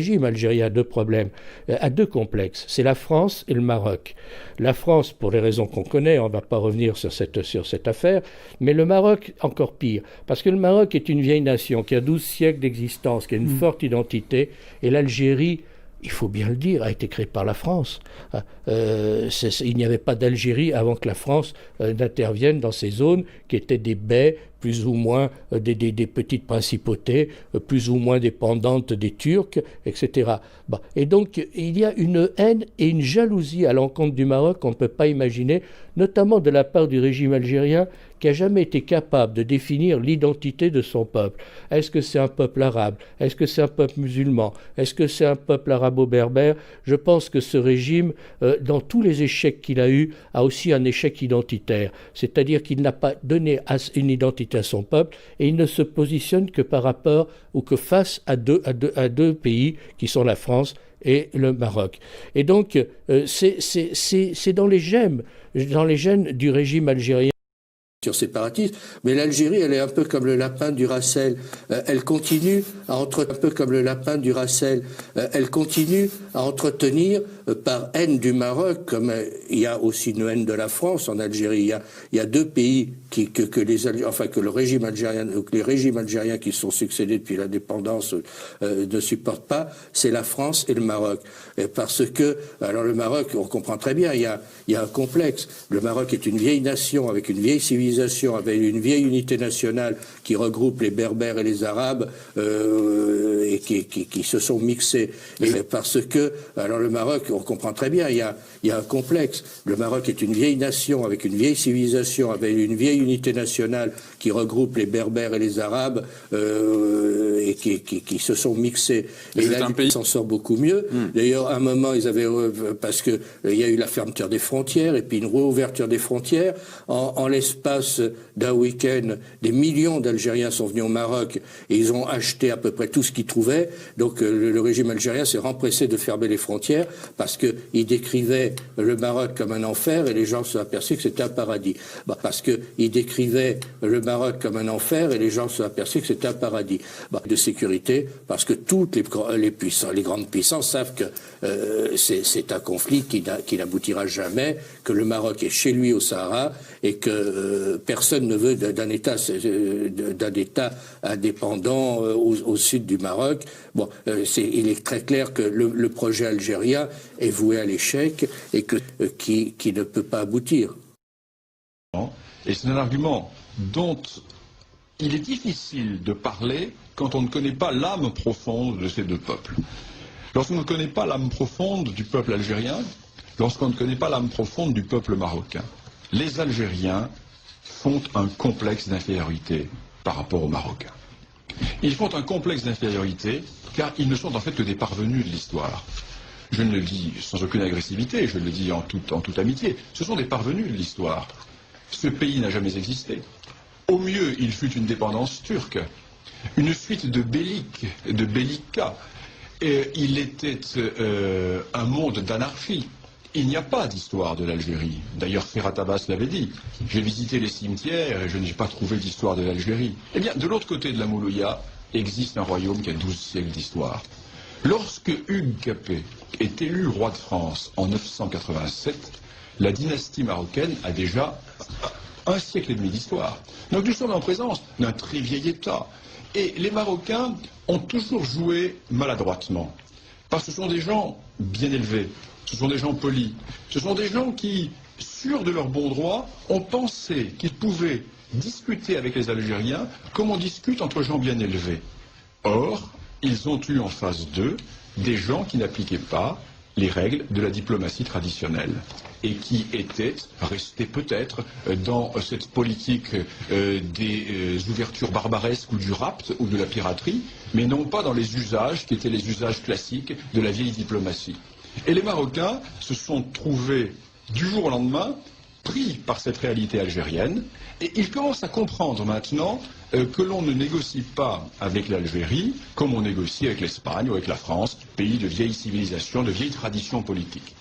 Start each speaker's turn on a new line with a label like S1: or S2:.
S1: régime algérien a deux problèmes, a deux complexes. C'est la France et le Maroc. La France, pour les raisons qu'on connaît, on ne va pas revenir sur cette affaire, mais le Maroc, encore pire. Parce que le Maroc est une vieille nation qui a 12 siècles d'existence, qui a une forte identité, et l'Algérie, il faut bien le dire, a été créée par la France. Il n'y avait pas d'Algérie avant que la France n'intervienne dans ces zones qui étaient des baies, plus ou moins des petites principautés, plus ou moins dépendantes des Turcs, etc. Bon. Et donc, il y a une haine et une jalousie à l'encontre du Maroc qu'on ne peut pas imaginer, notamment de la part du régime algérien, qui n'a jamais été capable de définir l'identité de son peuple. Est-ce que c'est un peuple arabe? Est-ce que c'est un peuple musulman? Est-ce que c'est un peuple arabo-berbère? Je pense que ce régime, dans tous les échecs qu'il a eus, a aussi un échec identitaire. C'est-à-dire qu'il n'a pas donné une identité à son peuple et il ne se positionne que par rapport ou que face à deux pays qui sont la France et le Maroc. Et donc, c'est dans les gènes du régime algérien.
S2: Séparatiste, mais l'Algérie, elle est un peu comme le lapin du Racel. Elle continue à entretenir par haine du Maroc, comme il y a aussi une haine de la France en Algérie. Il y a deux pays que le régime algérien, donc les régimes algériens qui se sont succédés depuis l'indépendance ne supportent pas, c'est la France et le Maroc. Parce que, alors le Maroc, on comprend très bien, il y a un complexe. Le Maroc est une vieille nation avec une vieille civilisation, avec une vieille unité nationale qui regroupe les Berbères et les Arabes et qui se sont mixés. Et parce que, alors le Maroc, on comprend très bien, il y a un complexe. Le Maroc est une vieille nation avec une vieille civilisation, avec une vieille unité nationale qui regroupe les Berbères et les Arabes et qui se sont mixés. Et là, il s'en sort beaucoup mieux. D'ailleurs, à un moment, ils avaient parce que il y a eu la fermeture des frontières et puis une réouverture des frontières. En l'espace d'un week-end, des millions d'Algériens sont venus au Maroc et ils ont acheté à peu près tout ce qu'ils trouvaient. Donc le régime algérien s'est empressé de fermer les frontières parce qu'il décrivait le Maroc comme un enfer et les gens se sont aperçus que c'était un paradis. Parce qu'il décrivait le Maroc comme un enfer et les gens se sont aperçus que c'était un paradis. De sécurité, parce que toutes les grandes puissances savent que c'est un conflit qui n'aboutira jamais, que le Maroc est chez lui au Sahara et que personne ne veut d'un État indépendant au sud du Maroc. Bon, il est très clair que le projet algérien est voué à l'échec et qui ne peut pas aboutir.
S3: Et c'est un argument dont il est difficile de parler quand on ne connaît pas l'âme profonde de ces deux peuples. Lorsqu'on ne connaît pas l'âme profonde du peuple algérien, lorsqu'on ne connaît pas l'âme profonde du peuple marocain, les Algériens font un complexe d'infériorité par rapport aux Marocains. Ils font un complexe d'infériorité car ils ne sont en fait que des parvenus de l'histoire. Je ne le dis sans aucune agressivité, je le dis en toute amitié. Ce sont des parvenus de l'histoire. Ce pays n'a jamais existé. Au mieux, il fut une dépendance turque, une suite de bellicats. Il était un monde d'anarchie. Il n'y a pas d'histoire de l'Algérie. D'ailleurs, Ferhat Abbas l'avait dit. J'ai visité les cimetières et je n'ai pas trouvé d'histoire de l'Algérie. Eh bien, de l'autre côté de la Moulouya, existe un royaume qui a 12 siècles d'histoire. Lorsque Hugues Capet est élu roi de France en 987, la dynastie marocaine a déjà un siècle et demi d'histoire. Donc nous sommes en présence d'un très vieil État. Et les Marocains ont toujours joué maladroitement. Parce que ce sont des gens bien élevés, ce sont des gens polis, ce sont des gens qui, sûrs de leur bon droit, ont pensé qu'ils pouvaient discuter avec les Algériens comme on discute entre gens bien élevés. Or, ils ont eu en face d'eux des gens qui n'appliquaient pas les règles de la diplomatie traditionnelle et qui étaient restés peut-être dans cette politique des ouvertures barbaresques ou du rapt ou de la piraterie, mais non pas dans les usages qui étaient les usages classiques de la vieille diplomatie. Et les Marocains se sont trouvés du jour au lendemain pris par cette réalité algérienne et ils commencent à comprendre maintenant que l'on ne négocie pas avec l'Algérie comme on négocie avec l'Espagne ou avec la France, pays de vieille civilisation, de vieille tradition politique.